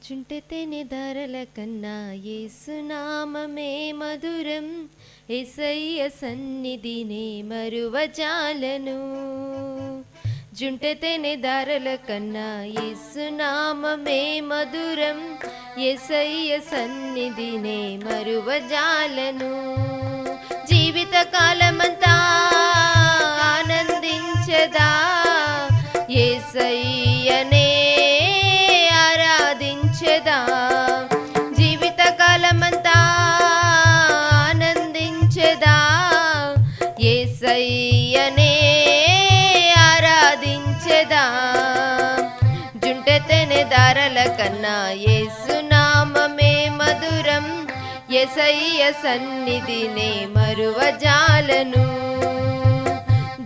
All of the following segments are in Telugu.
చుంటెతేనె ధరల కన్నా యేసునామమే మధురం. యేసయ్య సన్నిధినే మరువజాలను. జుంటెతేనె ధరల కన్నా యేసునామమే మధురం. యేసయ్య సన్నిధినే మరువజాలను. జీవిత కాలమంతా ఆనందించదా, యేసయ్యనే ఆరాధించదా. జీవిత కాలమంతా ఆనందించదా, యేసయ్యనే ఆరాధించదా. జుంటెతెనె ధరల కన్నా యేసునామమే మధురం. యేసయ్య సన్నిధినే మరువజాలను.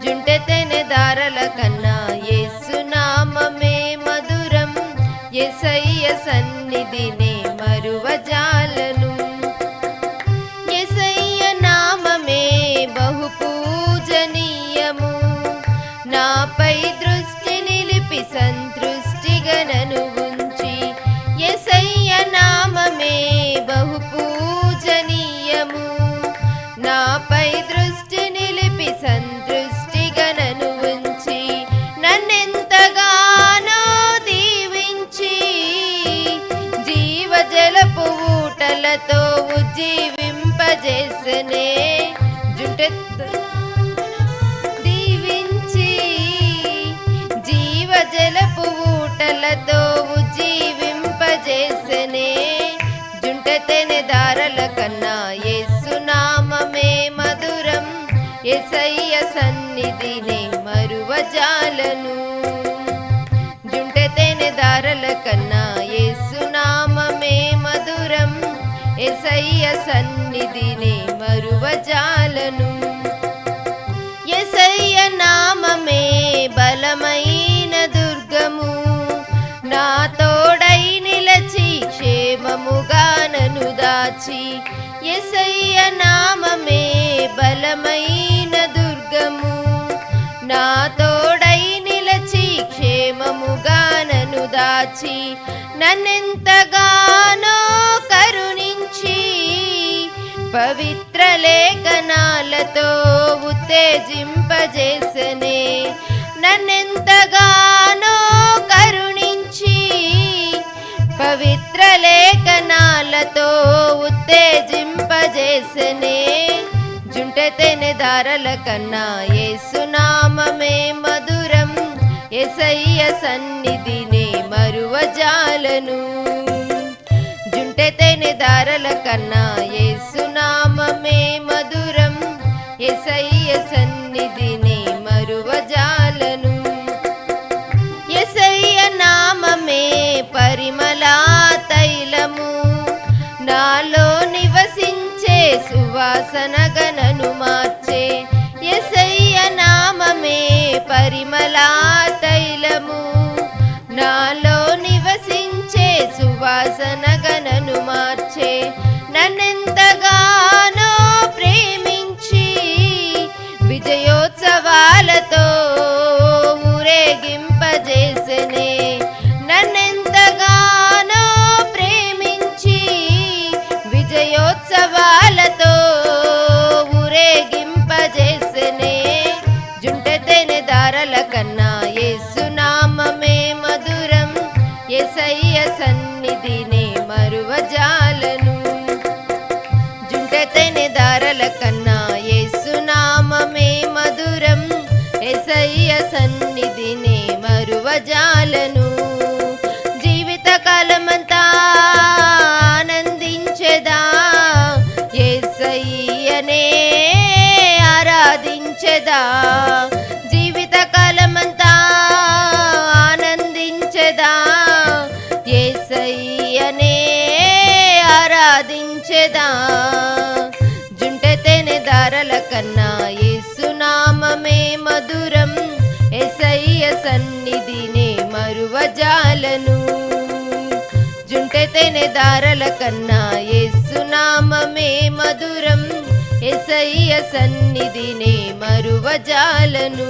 జుంటెతెనె ధరల కన్నా యేసునామమే మధురం. యేసయ్య సన్నిధినే మరువజాలను. యేసయ్య నామమే బహు పూజనీయము. నాపై దృష్టి నిలిపి సంతృష్టిగా నన్ను ఉంచి. యేసయ్య నామమే బహు పూజనీయము. నాపై దృష్టి నిలిపి సంతృష్టిగా నన్ను ఉంచి. నన్నెంతగానో దీవించి జీవజలపు ఊటలతో ఉజ్జీవింపజేసనే. దీవించి జీవజలపు ఊటలతో ఉజ్జీవింపజేసనే. జుంటెతెనె ధరల కన్నా యేసునామమే మధురం. యేసయ్య సన్నిధినే మరువజాలను. జుంటెతెనె ధరల కన్నా యేసునామమే మధురం. యేసయ్య సన్నిధినే మరువజాలను. యేసయ్య నామమే బలమైన దుర్గము. నా తోడై నిలచి క్షేమముగా నన్ను దాచి. యేసయ్య నామమే బలమైన దుర్గము. నా తోడై నిలచి క్షేమముగా నన్ను దాచి. నన్నెంతగానో కరుణించి పవిత్ర లేఖనాలతో ఉత్తేజింపజేసనే. నన్నెంతగానో కరుణించి పవిత్ర లేఖనాలతో ఉత్తేజింపజేసనే. జుంటెతెనె ధరల కన్నా యేసునామమే మధురం. యేసయ్య సన్నిధినే మరువజాలను. జుంటెతెనె ధరల కన్నా యేసునామమే మధురం. యేసయ్య సన్నిధినే మరువజాలను. యేసయ్య నామమే పరిమళా తైలము. నాలో నివసించే సువాసనగా నన్ను మార్చే. యేసయ్య నామమే పరిమళా తైలము. నాలో నివసించే సువాసనగా నన్ను మార్చే. నన్నెంతగానో ప్రేమించి విజయోత్సవాలతో ఊరేగింపజేసనే. నన్నెంతగానో ప్రేమించి విజయోత్సవాలతో ఊరేగింపజేసనే. జుంటెతెనె ధరల కన్నా యేసునామమే మధురం. యేసయ్య సన్నిధినే మరువజాలను. జుంటెతెనె ధరల కన్నా యేసునామమే మధురం. యేసయ్య సన్నిధినే మరువజాలను. జీవిత కాలమంతా ఆనందించెదా, యేసయ్యనే ఆరాధించెదా. జీవిత కాలమంతా ఆనందించెదా, యేసయ్యనే ఆరాధించెదా. జుంటెతెనె ధరల కన్నా యేసునామమే మధురం. యేసయ్య సన్నిధినే మరువజాలను. జుంటెతెనె ధరల కన్నా యేసునామమే మధురం. యేసయ్య సన్నిధినే మరువజాలను.